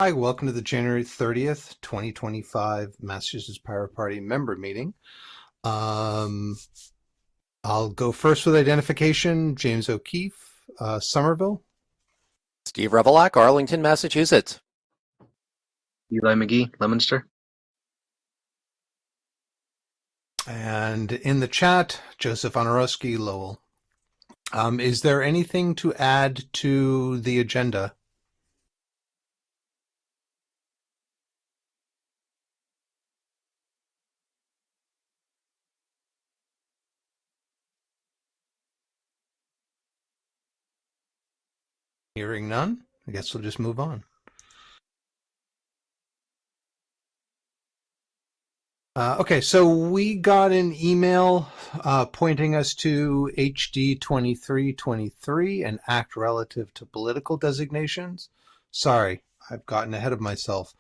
Hi, welcome to the January 30th, 2025 Massachusetts Power Party member meeting. I'll go first with identification. James O'Keefe, Somerville. Steve Revelak, Arlington, Massachusetts. Eli McGee, Leominster. And in the chat, Joseph Honorowski, Lowell. Is there anything to add to the agenda? Hearing none, I guess we'll just move on. Okay, so we got an email pointing us to HD 2323, an act relative to political designations. Sorry, I've gotten ahead of myself.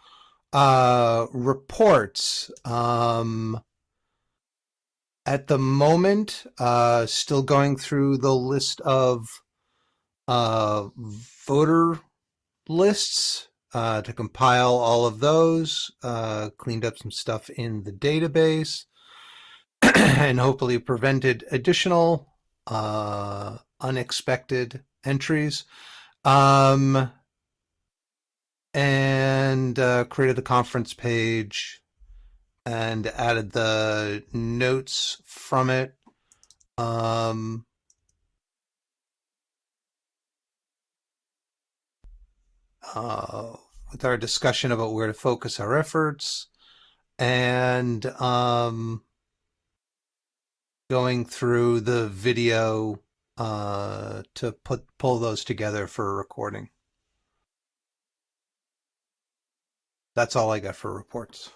Reports. At the moment, still going through the list of voter lists. To compile all of those, cleaned up some stuff in the database, and hopefully prevented additional unexpected entries, and created the conference page and added the notes from it. With our discussion about where to focus our efforts, and going through the video to pull those together for a recording. That's all I got for reports.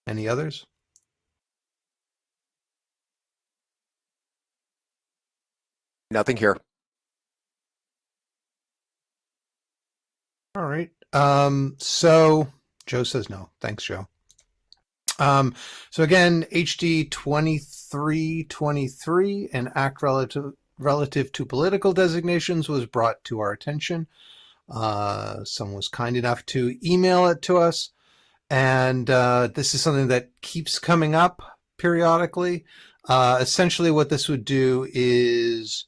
Any others? Nothing here. All right. So Joe says no. Thanks, Joe. So again, HD 2323, an act relative to political designations, was brought to our attention. Someone was kind enough to email it to us, and this is something that keeps coming up periodically. Essentially, what this would do is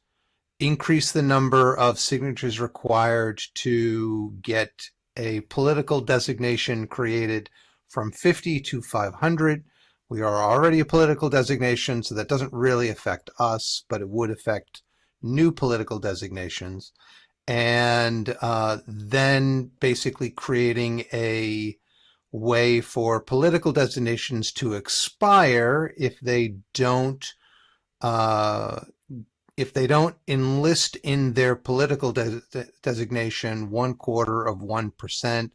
increase the number of signatures required to get a political designation created from 50 to 500. We are already a political designation, so that doesn't really affect us, but it would affect new political designations. And then basically creating a way for political designations to expire if they don't enlist in their political designation 0.25%,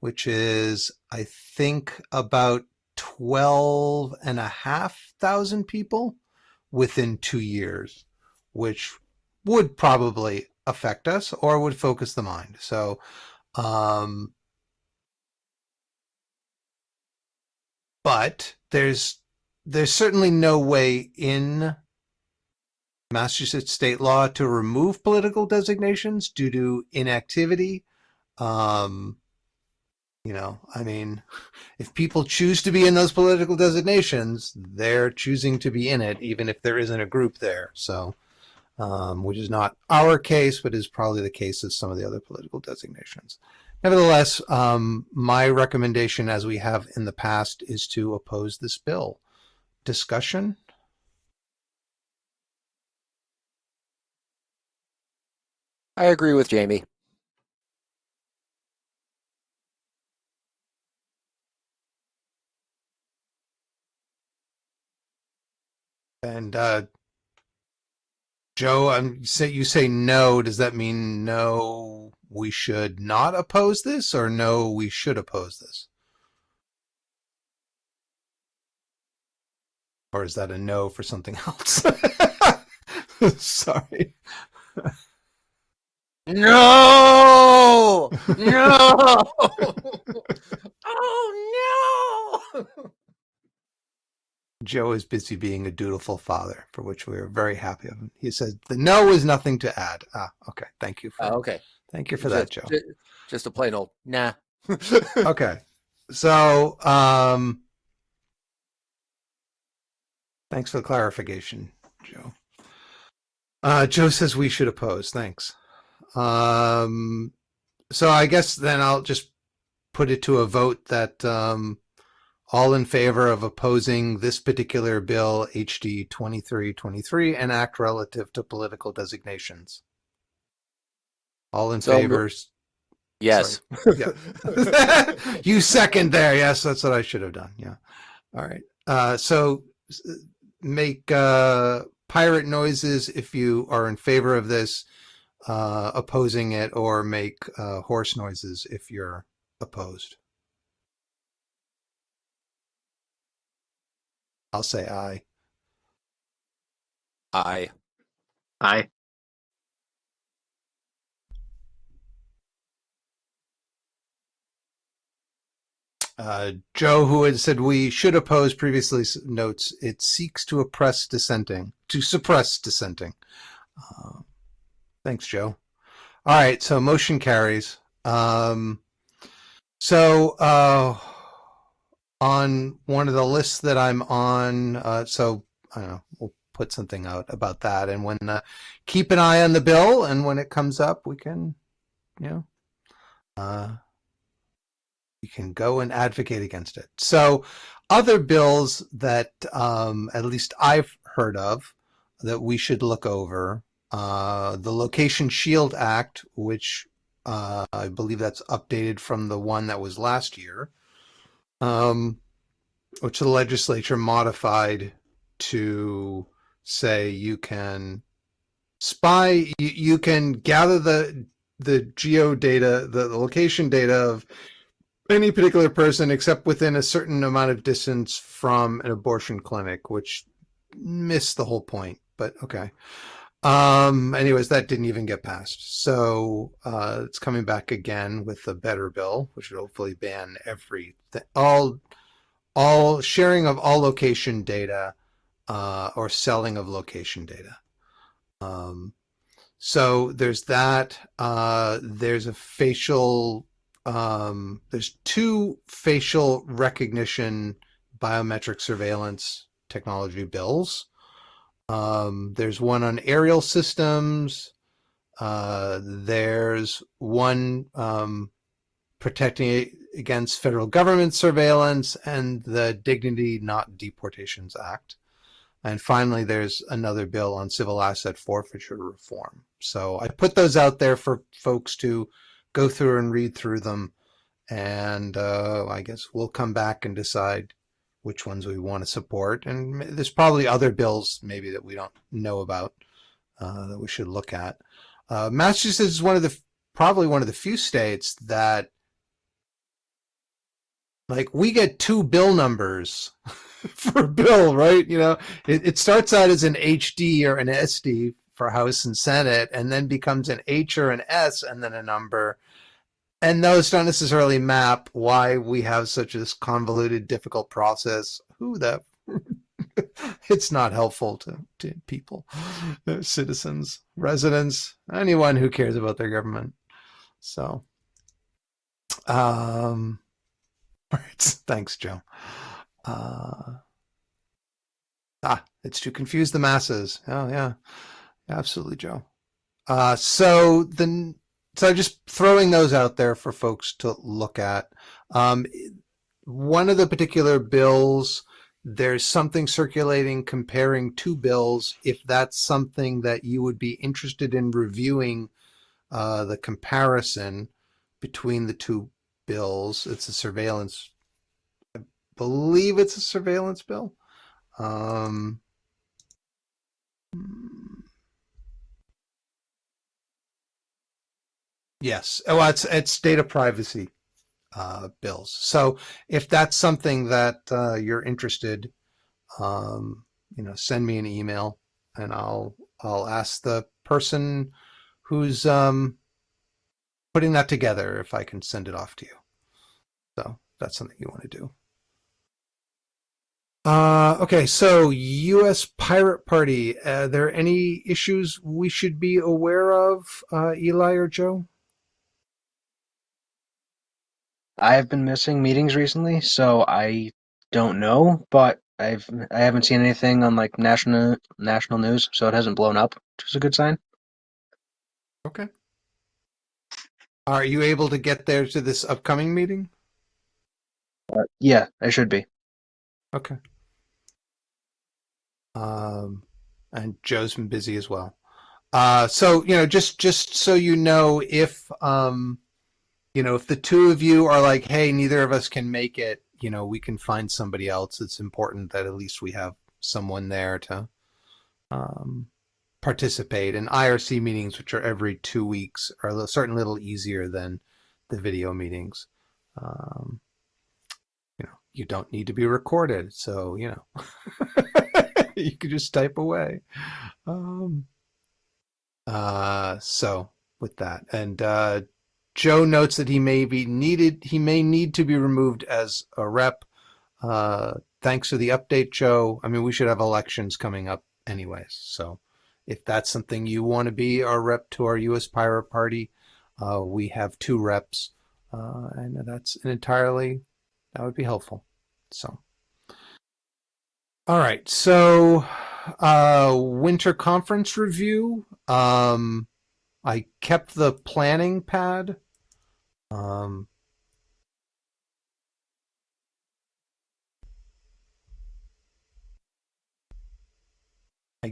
which is, I think, about 12,500 people within 2 years, which would probably affect us or would focus the mind. So, but there's certainly no way in Massachusetts state law to remove political designations due to inactivity. I mean, if people choose to be in those political designations, they're choosing to be in it, even if there isn't a group there. So, which is not our case, but is probably the case of some of the other political designations. Nevertheless, my recommendation, as we have in the past, is to oppose this bill. Discussion? I agree with Jamie. And Joe, you say no. Does that mean no, we should not oppose this, or no, we should oppose this? Or is that a no for something else? Sorry. No! No! Oh, no! Joe is busy being a dutiful father, for which we are very happy of him. He said the no is nothing to add. Okay. Thank you for Okay. Thank you for that, Joe. Just a plain old nah. Okay. So, thanks for the clarification, Joe. Joe says we should oppose. Thanks. So I guess then I'll just put it to a vote that all in favor of opposing this particular bill, HD 2323, and act relative to political designations. All in So, favor? Yes. Yeah. You second there. Yes, that's what I should have done. Yeah. All right. So make pirate noises if you are in favor of this, opposing it, or make horse noises if you're opposed. I'll say aye. Aye. Aye. Joe, who had said we should oppose previously, notes it seeks to suppress dissenting. Thanks, Joe. All right, so motion carries. On one of the lists that I'm on, so I don't know, we'll put something out about that. And when keep an eye on the bill, and when it comes up, we can, we can go and advocate against it. So other bills that at least I've heard of that we should look over, the Location Shield Act, which I believe that's updated from the one that was last year, which the legislature modified to say you can spy, you can gather the geodata, the location data of any particular person except within a certain amount of distance from an abortion clinic, which missed the whole point, but okay. Anyways, that didn't even get passed. So it's coming back again with a better bill, which would hopefully ban everything, all sharing of all location data, or selling of location data. So there's that. There's a facial, there's two facial recognition biometric surveillance technology bills. There's one on aerial systems. There's one protecting against federal government surveillance, and the Dignity Not Deportations Act. And finally, there's another bill on civil asset forfeiture reform. So I put those out there for folks to go through and read through them. And I guess we'll come back and decide which ones we want to support. And there's probably other bills maybe that we don't know about that we should look at. Massachusetts is probably one of the few states that, like, we get two bill numbers for a bill, right? It starts out as an HD or an SD for House and Senate, and then becomes an H or an S and then a number. And those don't necessarily map why we have such a convoluted, difficult process. It's not helpful to people, citizens, residents, anyone who cares about their government. So, all right. Thanks, Joe. It's to confuse the masses. Oh, yeah. Absolutely, Joe. So just throwing those out there for folks to look at. One of the particular bills, there's something circulating comparing two bills. If that's something that you would be interested in reviewing, the comparison between the two bills, it's a surveillance. I believe it's a surveillance bill. Yes. Oh, it's data privacy bills. So if that's something that you're interested, send me an email, and I'll ask the person who's putting that together if I can send it off to you. So that's something you want to do. Okay, so U.S. Pirate Party. Are there any issues we should be aware of, Eli or Joe? I have been missing meetings recently, so I don't know, but I haven't seen anything on like national news, so it hasn't blown up, which is a good sign. Okay. Are you able to get there to this upcoming meeting? Yeah, I should be. Okay. And Joe's been busy as well. So just so you know, if if the two of you are like, hey, neither of us can make it, we can find somebody else. It's important that at least we have someone there to um, participate. And IRC meetings, which are every 2 weeks, are certainly a little easier than the video meetings. Um, you don't need to be recorded, so you can just type away. Um, so with that, and Joe notes that he may need to be removed as a rep. Thanks for the update, Joe. I mean, we should have elections coming up anyways, so if that's something you want to be our rep to our US Pirate Party, we have 2 reps, and that would be helpful. So, all right. So, winter conference review. I kept the planning pad. I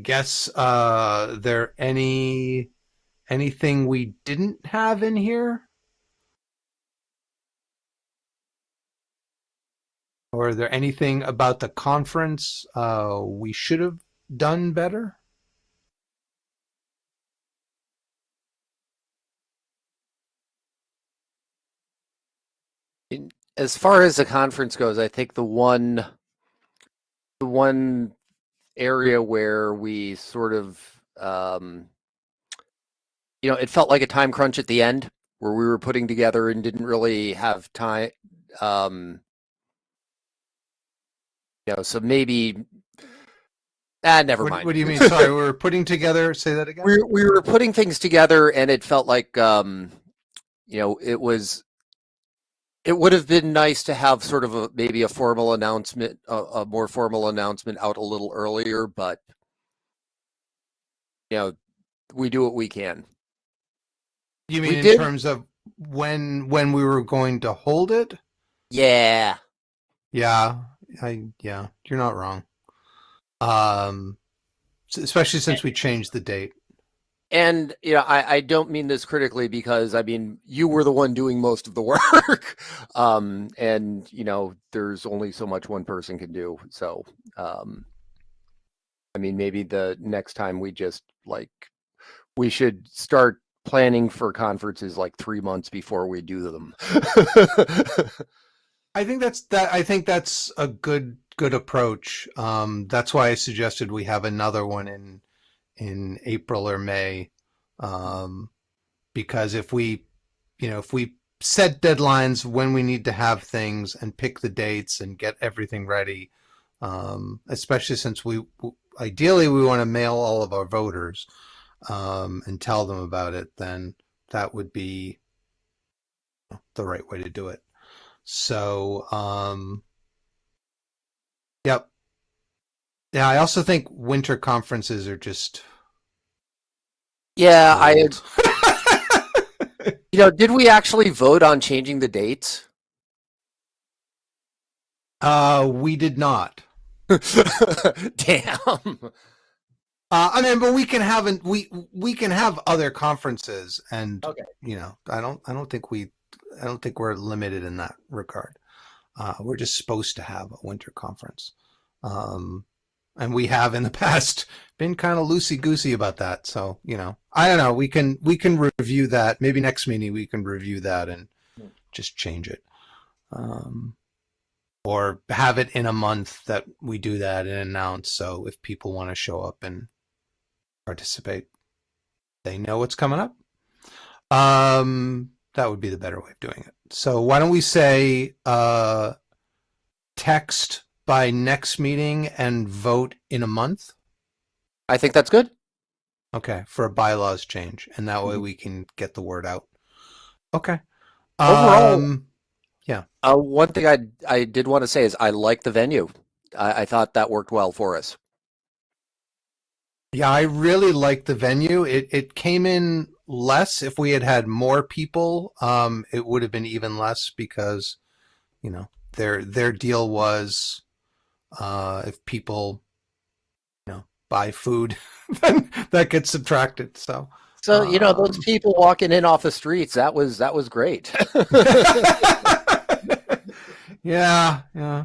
guess there anything we didn't have in here? Or is there anything about the conference we should have done better? As far as the conference goes, I think the one area where we sort of it felt like a time crunch at the end where we were putting together and didn't really have time. Um, so maybe never What, mind. what do you mean? Sorry, we were putting together. Say that again. We were putting things together and it felt like it would have been nice to have sort of maybe a formal announcement, a more formal announcement out a little earlier, but we do what we can. You mean We in did, terms of when we were going to hold it? yeah. Yeah, yeah, you're not wrong. Um, especially since we changed the date. And I don't mean this critically because I mean you were the one doing most of the work, and there's only so much one person can do. So, I mean maybe the next time we should start planning for conferences like 3 months before we do them. I think that's a good approach. That's why I suggested we have another one in April or May, because if we set deadlines when we need to have things and pick the dates and get everything ready, especially since ideally we want to mail all of our voters, and tell them about it, then that would be the right way to do it. So, yep. Yeah, I also think winter conferences are just Yeah, old. did we actually vote on changing the dates? We did not. Damn. I mean, but we can have other conferences, and Okay. I don't think we're limited in that regard. We're just supposed to have a winter conference, and we have in the past been kind of loosey goosey about that. So I don't know. We can review that. Maybe next meeting we can review that and just change it, or have it in a month that we do that and announce. So if people want to show up and participate, they know what's coming up. That would be the better way of doing it. So why don't we say text by next meeting and vote in a month? I think that's good. Okay, for a bylaws change, and that way we can get the word out. Okay. Overall, One thing I did want to say is I like the venue. I thought that worked well for us. Yeah, I really liked the venue. It came in less. If we had had more people, it would have been even less because, their deal was, if people, buy food, then that gets subtracted. So, So, those um, people walking in off the streets, that was great. yeah, yeah.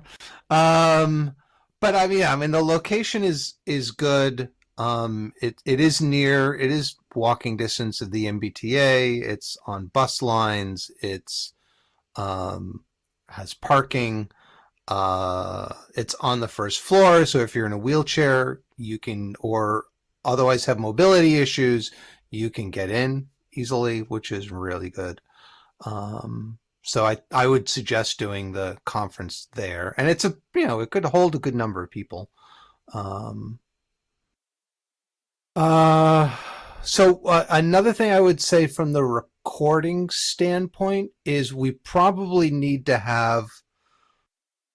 Um, but I mean, the location is good. It is walking distance of the MBTA. It's on bus lines. It's um, has parking. It's on the first floor, so if you're in a wheelchair, you can, or otherwise have mobility issues, you can get in easily, which is really good. So I would suggest doing the conference there, and it could hold a good number of people. Um, uh, so another thing I would say from the recording standpoint is we probably need to have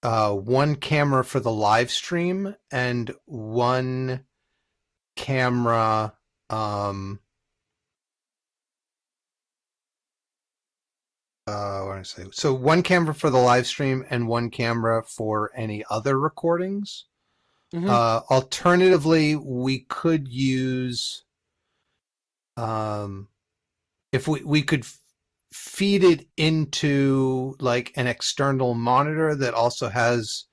one camera for the live stream and one camera. What do I say? So one camera for the live stream and one camera for any other recordings. Mhm. Alternatively, we could use, um, if we could feed it into like an external monitor that also has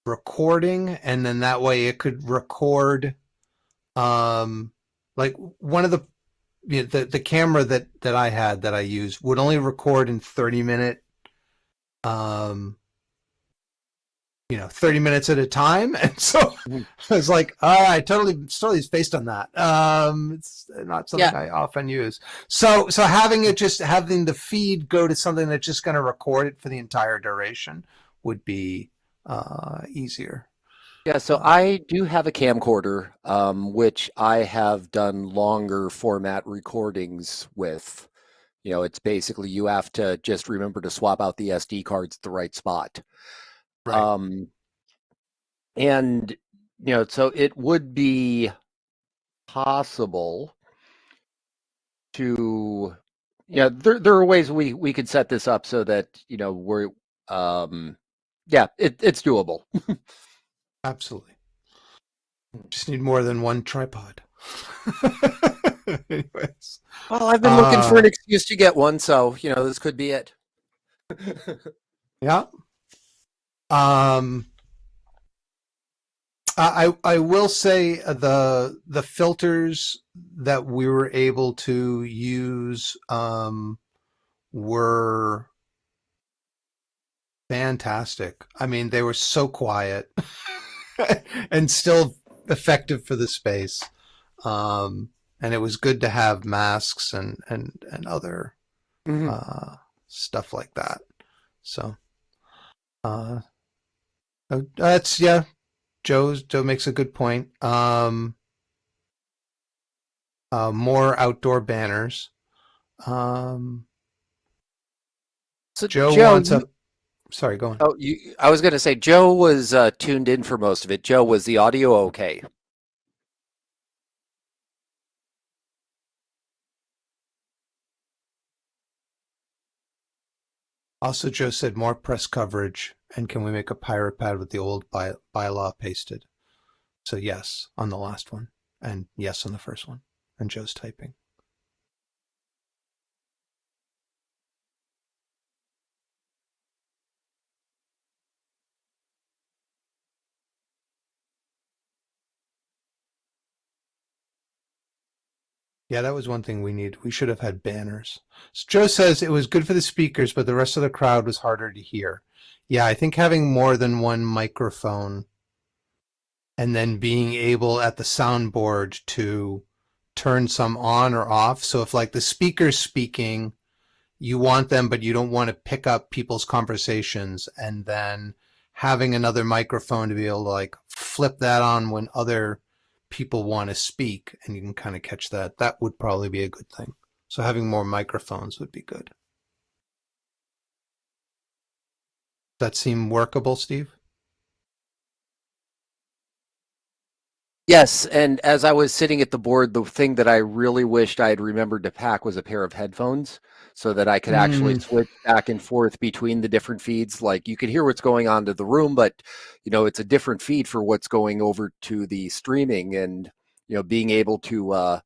recording, and then that way it could record, um, like one of the camera that I had that I used would only record in 30-minute, um 30 minutes at a time. And so Mhm. I was like, all right, totally spaced on that. It's not Yeah. something I often use. So having the feed go to something that's just going to record it for the entire duration would be easier. Yeah, so Uh, I do have a camcorder, which I have done longer format recordings with. It's basically you have to just remember to swap out the SD cards at the right spot. right. Um, and, so it would be possible to, there are ways we could set this up so that, um, yeah, it's doable. Absolutely. Just need more than one tripod. Anyways, Well, I've been looking for uh, an excuse to get one, so, this could be it. yeah. Um, I will say, the filters that we were able to use, were fantastic. I mean, they were so quiet and still effective for the space. Um, and it was good to have masks and other Mhm. uh, stuff like that. So uh, that's yeah. Joe makes a good point. More outdoor banners. Um, So, Joe Joe, wants a. Sorry, go on. I was going to say Joe was tuned in for most of it. Joe, was the audio okay? Also, Joe said more press coverage, and can we make a pirate pad with the old bylaw pasted? So yes on the last one, and yes on the first one. And Joe's typing. Yeah, that was one thing we need. We should have had banners. So Joe says it was good for the speakers, but the rest of the crowd was harder to hear. Yeah, I think having more than one microphone and then being able at the soundboard to turn some on or off. So if like the speaker's speaking, you want them, but you don't want to pick up people's conversations, and then having another microphone to be able to like flip that on when other people want to speak, and you can kind of catch that. That would probably be a good thing. So having more microphones would be good. that seem workable, Steve? Yes, and as I was sitting at the board, the thing that I really wished I had remembered to pack was a pair of headphones so that I could actually switch back and forth between the different feeds. Like you could hear what's going on to the room, but it's a different feed for what's going over to the streaming, and being able to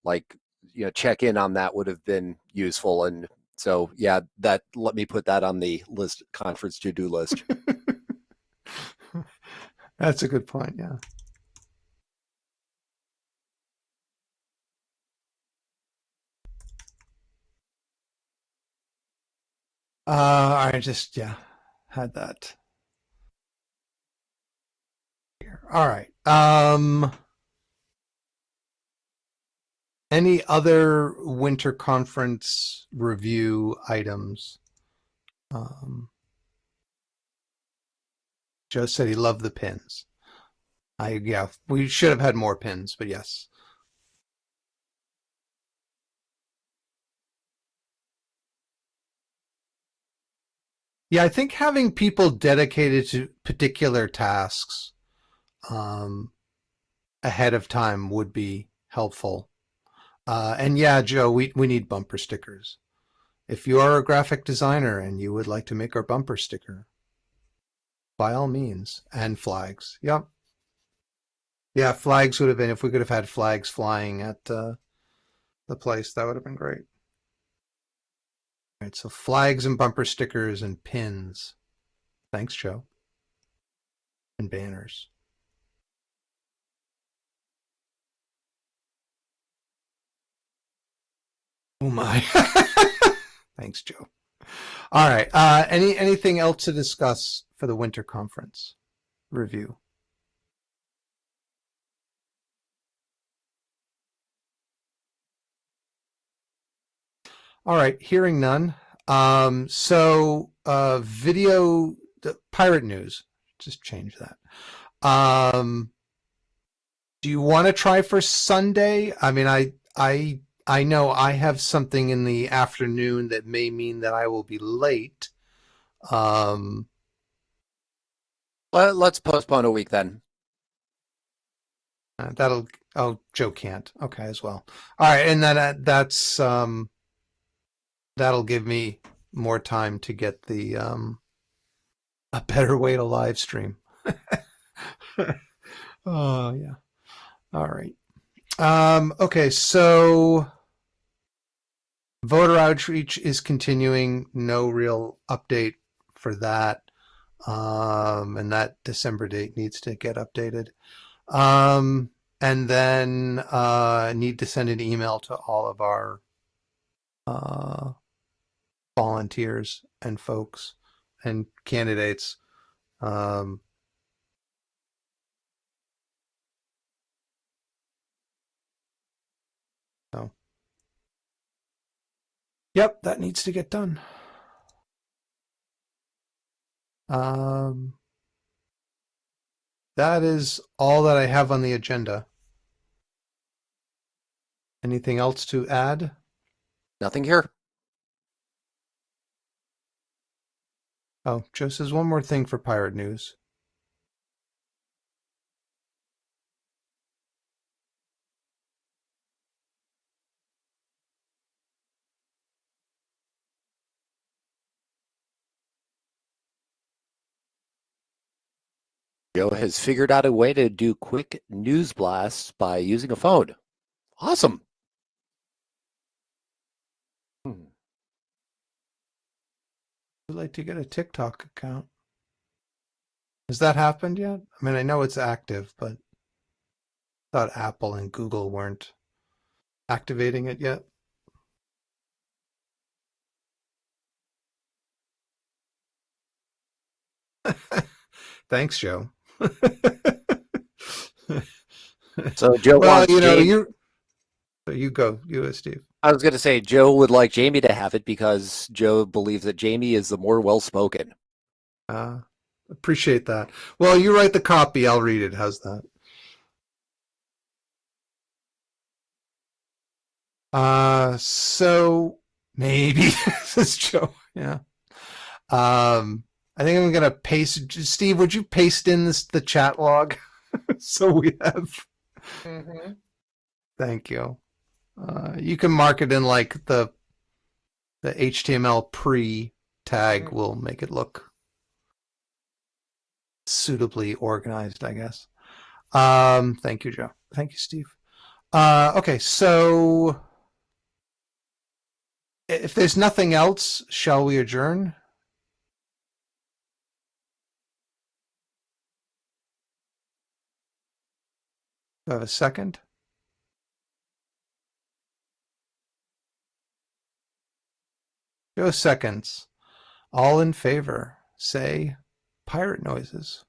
like check in on that would have been useful. And so yeah, that let me put that on the list conference to-do list. That's a good point. Yeah. I just had that here. All right. Any other winter conference review items? Joe said he loved the pins. We should have had more pins, but yes. Yeah, I think having people dedicated to particular tasks ahead of time would be helpful. And yeah, Joe, we need bumper stickers. If you are a graphic designer and you would like to make our bumper sticker, by all means, and flags. Yep. Yeah, flags would have been, if we could have had flags flying at the place, that would have been great. All right, so flags and bumper stickers and pins. Thanks, Joe. And banners. Oh my. Thanks, Joe. All right. Anything else to discuss for the winter conference review? All right. Hearing none. Video, the pirate news. Just change that. Do you want to try for Sunday? I mean, I know I have something in the afternoon that may mean that I will be late. Let's postpone a week then. Joe can't. Okay, as well. All right, and then that'll give me more time to get the a better way to live stream. Oh yeah. All right. Okay, so voter outreach is continuing. No real update for that. And that December date needs to get updated. And then need to send an email to all of our volunteers and folks and candidates. So, yep, that needs to get done. That is all that I have on the agenda. Anything else to add? Nothing here. Oh, Joe says one more thing for pirate news. Joe has figured out a way to do quick news blasts by using a phone. Awesome. Would you like to get a TikTok account? Has that happened yet? I mean, I know it's active, but I thought Apple and Google weren't activating it yet. Thanks, Joe. So Joe well, wants you go, Steve. I was going to say Joe would like Jamie to have it because Joe believes that Jamie is the more well-spoken. Appreciate that. Well, you write the copy, I'll read it. How's that? So maybe, says Joe. Yeah. I think I'm gonna paste. Steve, would you paste in the chat log so we have? Mm-hmm. Thank you. You can mark it in like the HTML pre tag will make it look suitably organized, I guess. Thank you, Joe. Thank you, Steve. Okay, so if there's nothing else, shall we adjourn? Do I have a second? Joe seconds. All in favor, say pirate noises.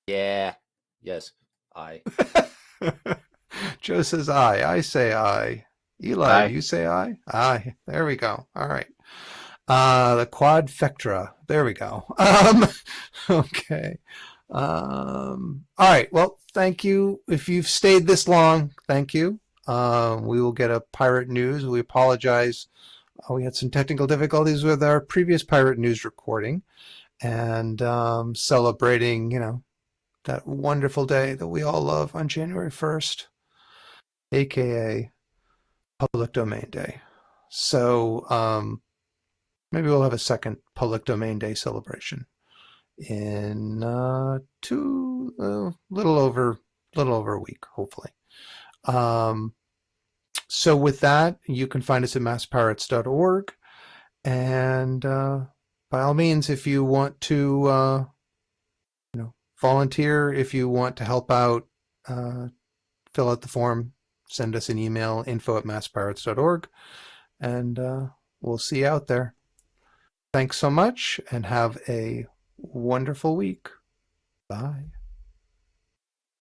Yeah. Yes. I. Joe says aye. I say aye. Eli, Aye. do you say aye? Aye. There we go. All right. The quadfecta. There we go. Okay. All right. Well, thank you. If you've stayed this long, thank you. We will get a pirate news. We apologize. We had some technical difficulties with our previous pirate news recording, and celebrating, that wonderful day that we all love on January 1st, aka Public Domain Day. So maybe we'll have a second Public Domain Day celebration in little over a week, hopefully. So with that, you can find us at masspirates.org, and by all means, if you want to volunteer, if you want to help out, fill out the form, send us an email, info@masspirates.org, and we'll see you out there. Thanks so much, and have a wonderful week. Bye.